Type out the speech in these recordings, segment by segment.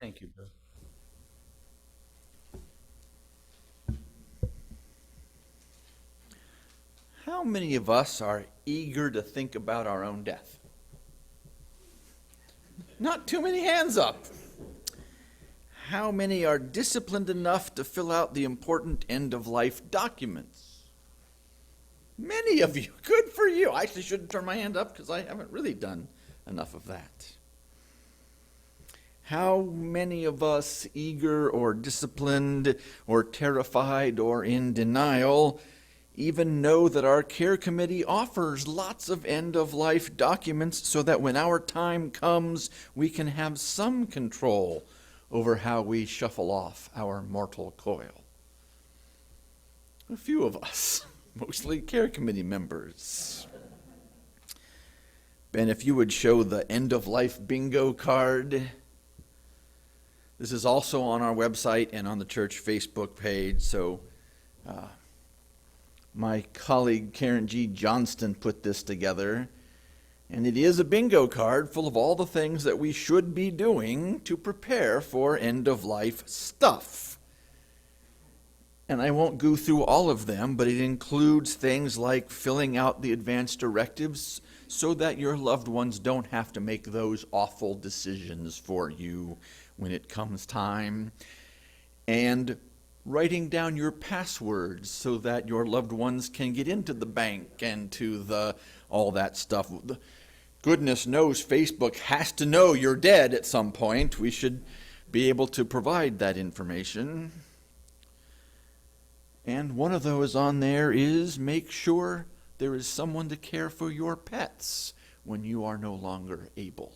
Thank you, Bill. How many of us are eager to think about our own death? Not too many hands up. How many are disciplined enough to fill out the important end of life documents? Many of you. Good for you. I actually shouldn't turn my hand up because I haven't really done enough of that. How many of us, eager or disciplined or terrified or in denial, even know that our care committee offers lots of end-of-life documents so that when our time comes, we can have some control over how we shuffle off our mortal coil? A few of us, mostly care committee members. Ben, if you would show the end-of-life bingo card. This is also on our website and on the church Facebook page, so my colleague Karen G. Johnston put this together, and it is a bingo card full of all the things that we should be doing to prepare for end-of-life stuff. And I won't go through all of them, but it includes things like filling out the advance directives so that your loved ones don't have to make those awful decisions for you when it comes time, and writing down your passwords so that your loved ones can get into the bank and to all that stuff. Goodness knows Facebook has to know you're dead at some point. We should be able to provide that information. And one of those on there is make sure there is someone to care for your pets when you are no longer able.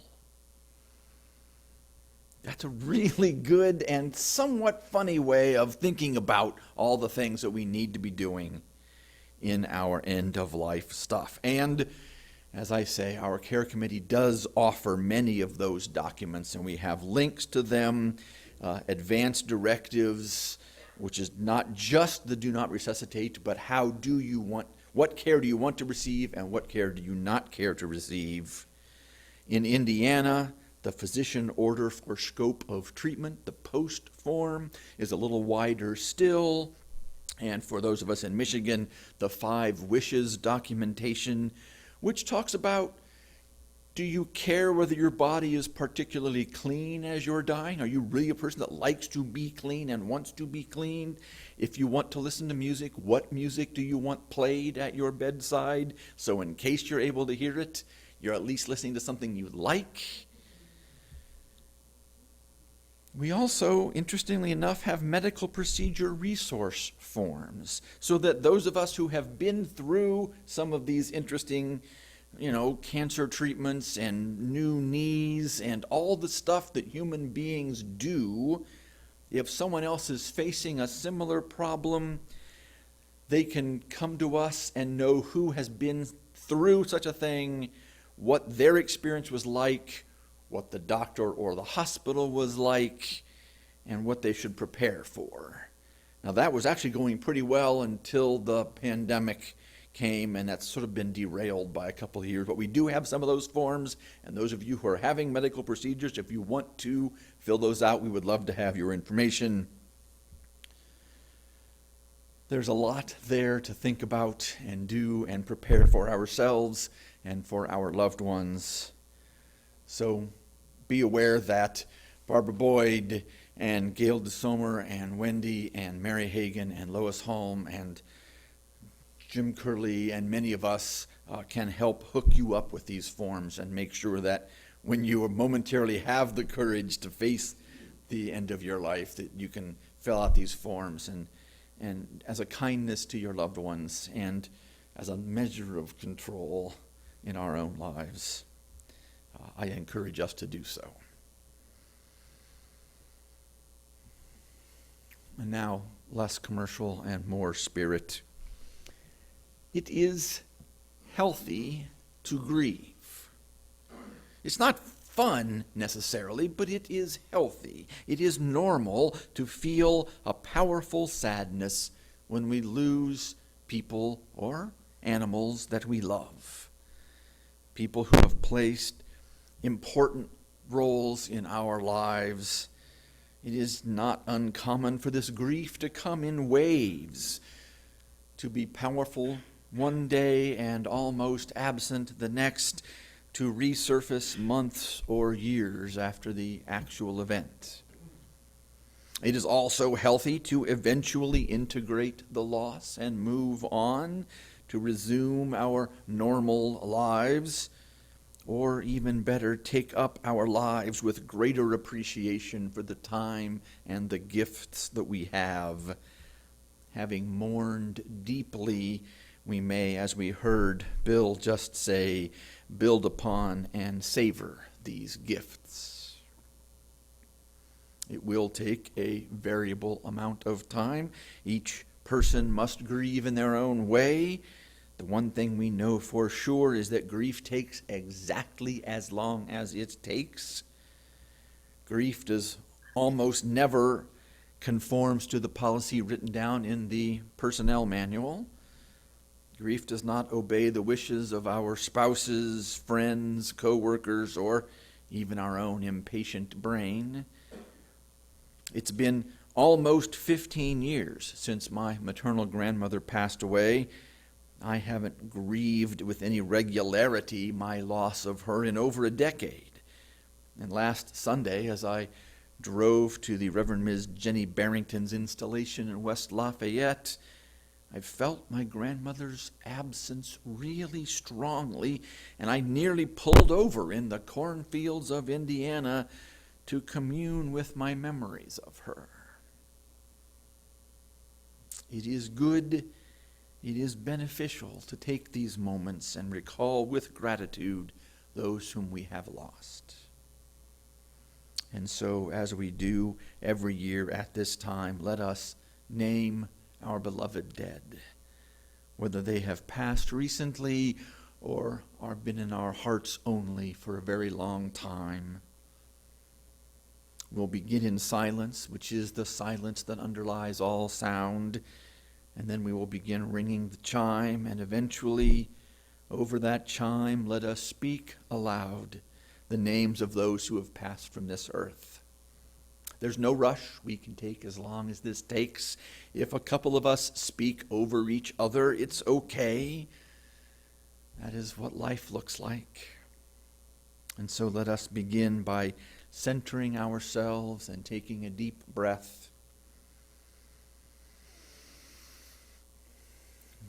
That's a really good and somewhat funny way of thinking about all the things that we need to be doing in our end-of-life stuff. And as I say, our care committee does offer many of those documents, and we have links to them, advance directives, which is not just the do not resuscitate, but what care do you want to receive and what care do you not care to receive. In Indiana, the physician order for scope of treatment, the post form, is a little wider still. And for those of us in Michigan, the 5 wishes documentation, which talks about, do you care whether your body is particularly clean as you're dying? Are you really a person that likes to be clean and wants to be clean? If you want to listen to music, what music do you want played at your bedside? So in case you're able to hear it, you're at least listening to something you like. We also, interestingly enough, have medical procedure resource forms so that those of us who have been through some of these interesting, cancer treatments and new knees and all the stuff that human beings do, if someone else is facing a similar problem, they can come to us and know who has been through such a thing, what their experience was like, what the doctor or the hospital was like, and what they should prepare for. Now that was actually going pretty well until the pandemic came, and that's sort of been derailed by a couple of years. But we do have some of those forms, and those of you who are having medical procedures, if you want to fill those out, we would love to have your information. There's a lot there to think about and do and prepare for ourselves and for our loved ones. So be aware that Barbara Boyd and Gail DeSomer and Wendy and Mary Hagan and Lois Holm and Jim Curley and many of us can help hook you up with these forms and make sure that when you momentarily have the courage to face the end of your life, that you can fill out these forms and as a kindness to your loved ones and as a measure of control in our own lives. I encourage us to do so. And now, less commercial and more spirit. It is healthy to grieve. It's not fun necessarily, but it is healthy. It is normal to feel a powerful sadness when we lose people or animals that we love. People who have placed important roles in our lives, It is not uncommon for this grief to come in waves, to be powerful one day and almost absent the next, to resurface months or years after the actual event. It is also healthy to eventually integrate the loss and move on, to resume our normal lives, or even better, take up our lives with greater appreciation for the time and the gifts that we have. Having mourned deeply, we may, as we heard Bill just say, build upon and savor these gifts. It will take a variable amount of time. Each person must grieve in their own way. The one thing we know for sure is that grief takes exactly as long as it takes. Grief does almost never conforms to the policy written down in the personnel manual. Grief does not obey the wishes of our spouses, friends, co-workers, or even our own impatient brain. It's been almost 15 years since my maternal grandmother passed away. I haven't grieved with any regularity my loss of her in over a decade. And last Sunday, as I drove to the Reverend Ms. Jenny Barrington's installation in West Lafayette, I felt my grandmother's absence really strongly, and I nearly pulled over in the cornfields of Indiana to commune with my memories of her. It is good, it is beneficial to take these moments and recall with gratitude those whom we have lost. And so, as we do every year at this time, let us name our beloved dead, whether they have passed recently or are been in our hearts only for a very long time. We'll begin in silence, which is the silence that underlies all sound, and then we will begin ringing the chime, and eventually, over that chime, let us speak aloud the names of those who have passed from this earth. There's no rush. We can take as long as this takes. If a couple of us speak over each other, it's okay. That is what life looks like. And so let us begin by centering ourselves and taking a deep breath,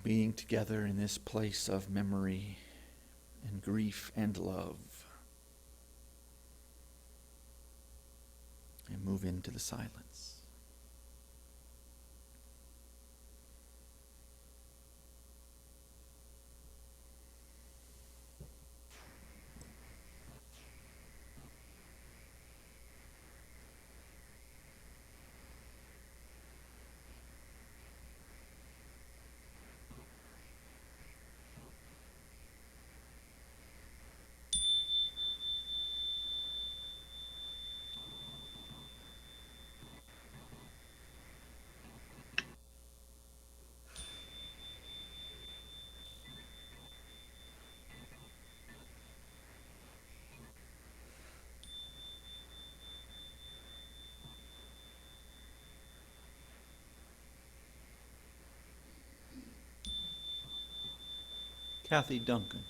being together in this place of memory and grief and love, and move into the silence. Kathy Duncan.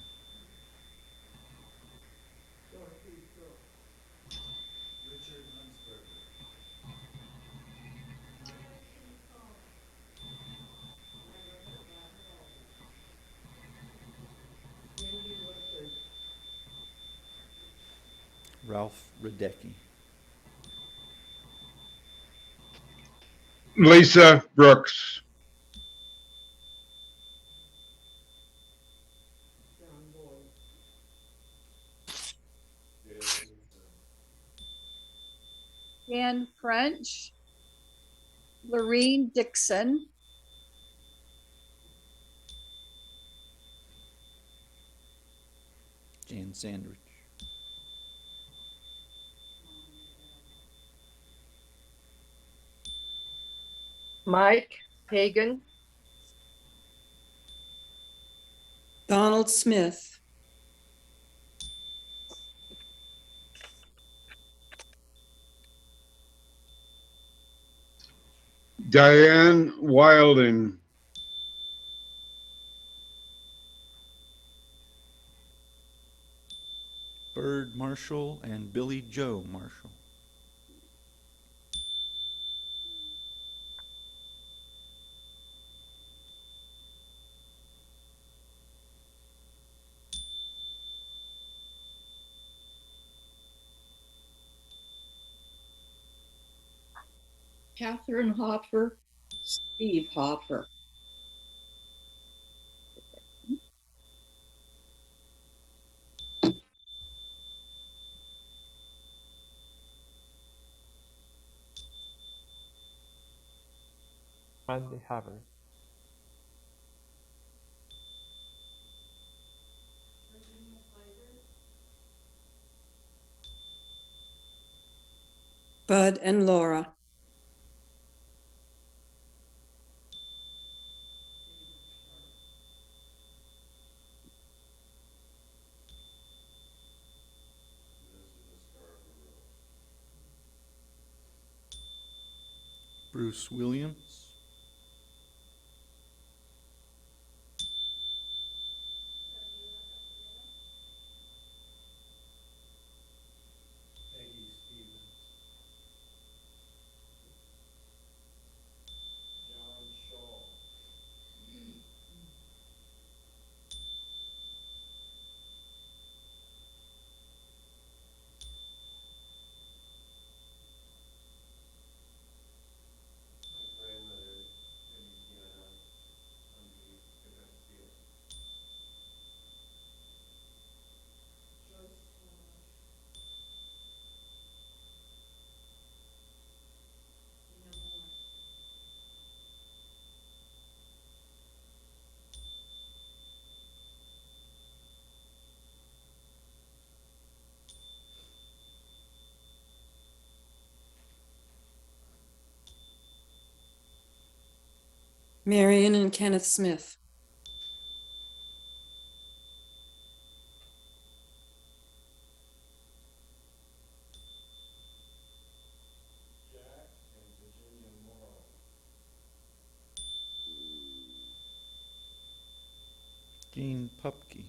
Ralph Radecki. Lisa Brooks. Dan French, Lorene Dixon, Jan Sandrich. Mike Hagan, Donald Smith, Diane Wilding. Bird Marshall and Billy Joe Marshall. Catherine Hopper, Steve Hopper. Randy Haver. Bud and Laura. Bruce Williams. Marion and Kenneth Smith. Gene Pupke.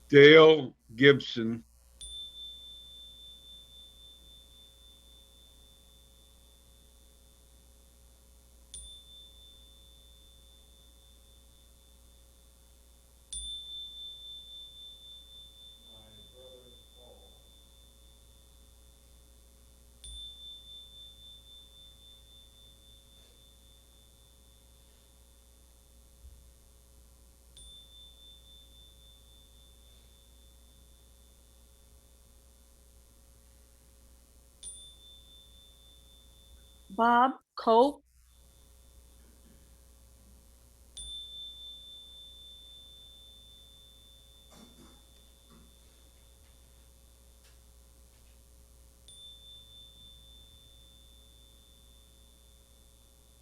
Dale Gibson. Bob Cope,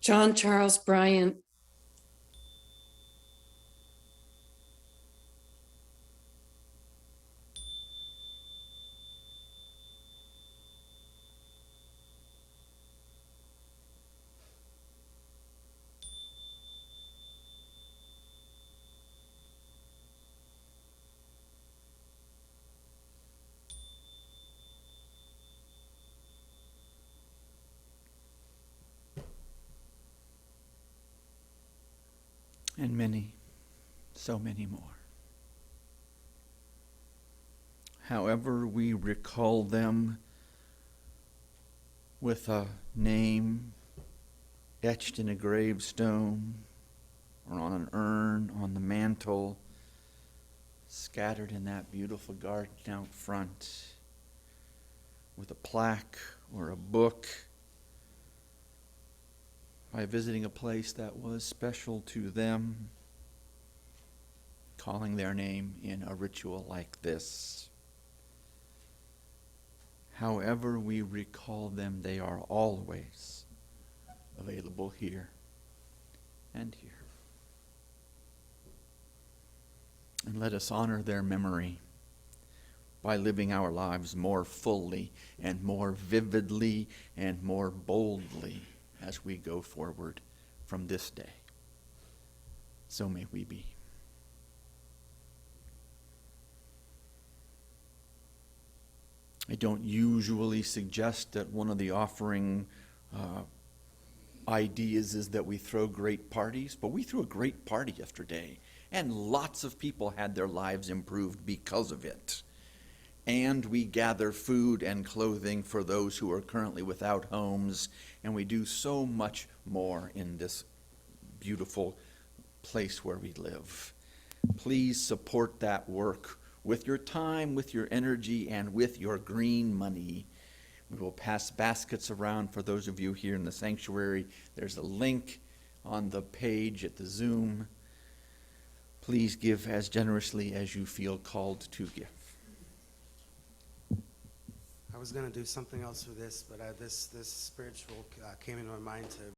John Charles Bryant. And many, so many more. however we recall them, with a name etched in a gravestone or on an urn on the mantle, scattered in that beautiful garden out front, with a plaque or a book, by visiting a place that was special to them, calling their name in a ritual like this. However we recall them, they are always available here and here. And let us honor their memory by living our lives more fully and more vividly and more boldly as we go forward from this day. So may we be. I don't usually suggest that one of the offering ideas is that we throw great parties, but we threw a great party yesterday, and lots of people had their lives improved because of it. And we gather food and clothing for those who are currently without homes, and we do so much more in this beautiful place where we live. Please support that work with your time, with your energy, and with your green money. We will pass baskets around for those of you here in the sanctuary. There's a link on the page at the Zoom. Please give as generously as you feel called to give. I was going to do something else with this, but this spiritual came into my mind to